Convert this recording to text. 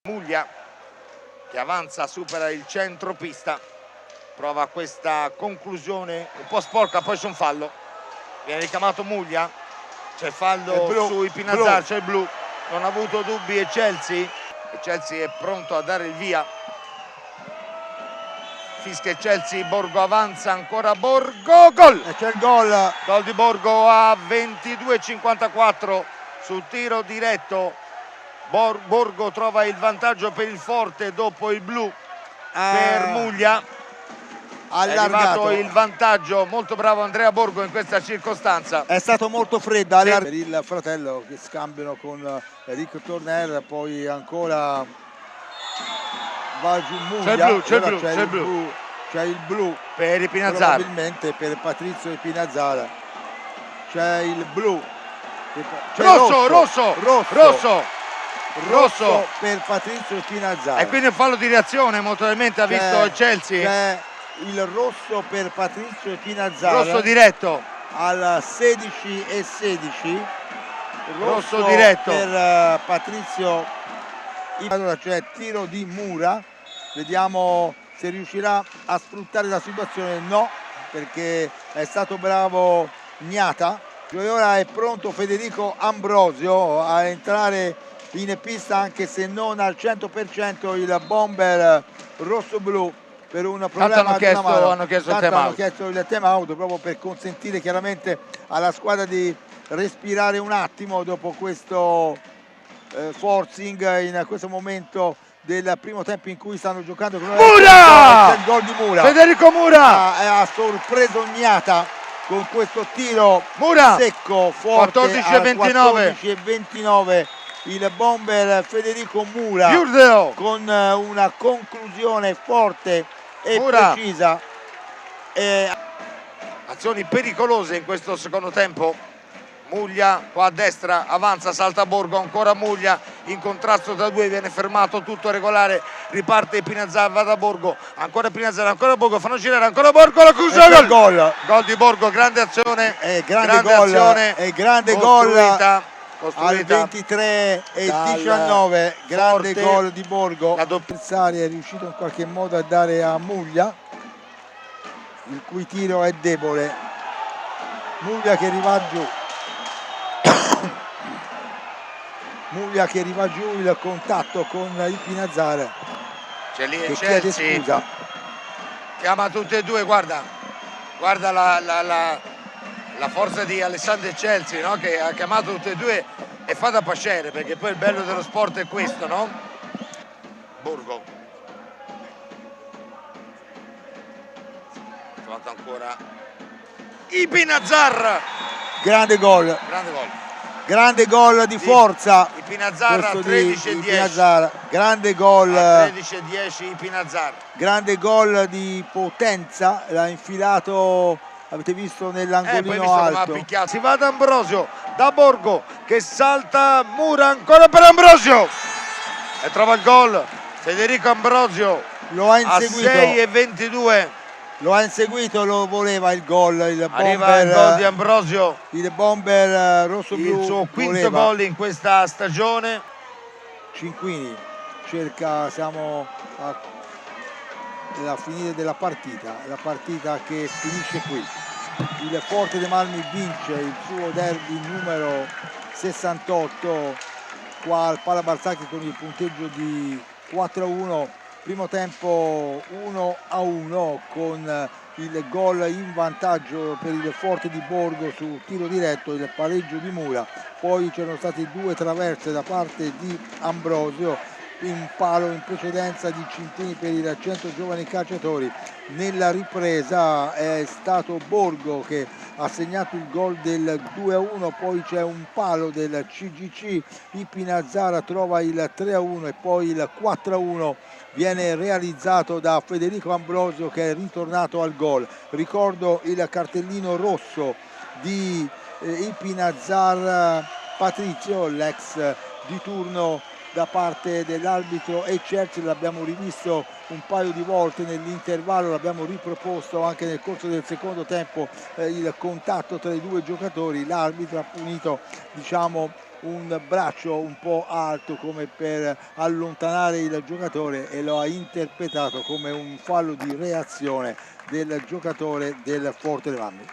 Muglia che avanza, supera il centropista, prova questa conclusione un po' sporca, poi c'è un fallo, viene richiamato Muglia, c'è fallo sui Pinazzar, c'è il blu, non ha avuto dubbi e Chelsea è pronto a dare il via. Fischia Chelsea, Borgo avanza, ancora Borgo, gol! E c'è il gol! Gol di Borgo a 22:54 sul tiro diretto. Borgo trova il vantaggio per il Forte dopo il blu per Muglia. È arrivato il vantaggio, molto bravo Andrea Borgo in questa circostanza. È stato molto fredda per il fratello che scambiano con Eric Torner, poi ancora va giù Muglia. C'è il blu per i Pinazzar, probabilmente per Patrizio Pinazzar. C'è il blu, rosso per Patrizio Pinazzar. E quindi un fallo di reazione, molto probabilmente ha visto Chelsea. C'è il rosso per Patrizio Pinazzar, rosso diretto al 16:16, rosso diretto per Patrizio. Allora c'è tiro di Mura, vediamo se riuscirà a sfruttare la situazione. No, perché è stato bravo Gnata. E ora è pronto Federico Ambrosio a entrare in pista, anche se non al 100%, il bomber rosso-blu per un problema di una mano. Hanno chiesto il time out. Hanno chiesto il time out proprio per consentire chiaramente alla squadra di respirare un attimo dopo questo forcing in questo momento del primo tempo in cui stanno giocando. Mura! Il gol di Mura. Federico Mura ha sorpreso Gnata con questo tiro secco, forte. 14:29. Il bomber Federico Mura con una conclusione forte e precisa. Azioni pericolose in questo secondo tempo. Muglia qua a destra, avanza, salta Borgo, ancora Muglia in contrasto da due, viene fermato, tutto regolare, riparte Pinazzar, va da Borgo, ancora Pinazzar, ancora Borgo, fanno girare, ancora Borgo, la chiusa, gol di Borgo, grande azione, grande gol al 23:19, grande gol di Borgo. L'avversario è riuscito in qualche modo a dare a Muglia, il cui tiro è debole. Muglia che arriva giù. Muglia che arriva giù, il contatto con il Pinazzar. C'è lì Chelsea, chiama tutte e due, guarda la forza di Alessandro Chelsea, no? Che ha chiamato tutte e due e fa da pasciere, perché poi il bello dello sport è questo, no? Borgo trovato ancora i Pinazzar, grande gol di forza. I Pinazzar a 13:10. Grande gol. 13:10 i Pinazzar. Grande gol di potenza, l'ha infilato, avete visto, nell'angolino alto. Si va da Ambrosio, da Borgo che salta, Mura ancora per Ambrosio e trova il gol. Federico Ambrosio lo ha inseguito. A 6:22. Lo ha inseguito, lo voleva il gol. Arriva il gol di Ambrosio, il bomber rosso-blu, il suo quinto gol in questa stagione. Cinquini cerca, siamo alla fine della partita, la partita che finisce qui. Il Forte dei Marmi vince il suo derby numero 68 qua al Pala Barzanchi con il punteggio di 4-1. Primo tempo 1-1 con il gol in vantaggio per il Forte di Borgo su tiro diretto, il pareggio di Mura. Poi c'erano state due traverse da parte di Ambrosio, un palo in precedenza di Cintini per i 100 giovani calciatori. Nella ripresa è stato Borgo che ha segnato il gol del 2-1, poi c'è un palo del CGC, il Pinazzar trova il 3-1 e poi il 4-1 viene realizzato da Federico Ambrosio, che è ritornato al gol. Ricordo il cartellino rosso di il Pinazzar Patrizio, l'ex di turno da parte dell'arbitro, e Chelsea l'abbiamo rivisto un paio di volte nell'intervallo, l'abbiamo riproposto anche nel corso del secondo tempo, il contatto tra i due giocatori. L'arbitro ha punito, diciamo, un braccio un po' alto come per allontanare il giocatore e lo ha interpretato come un fallo di reazione del giocatore del Forte dei Marmi.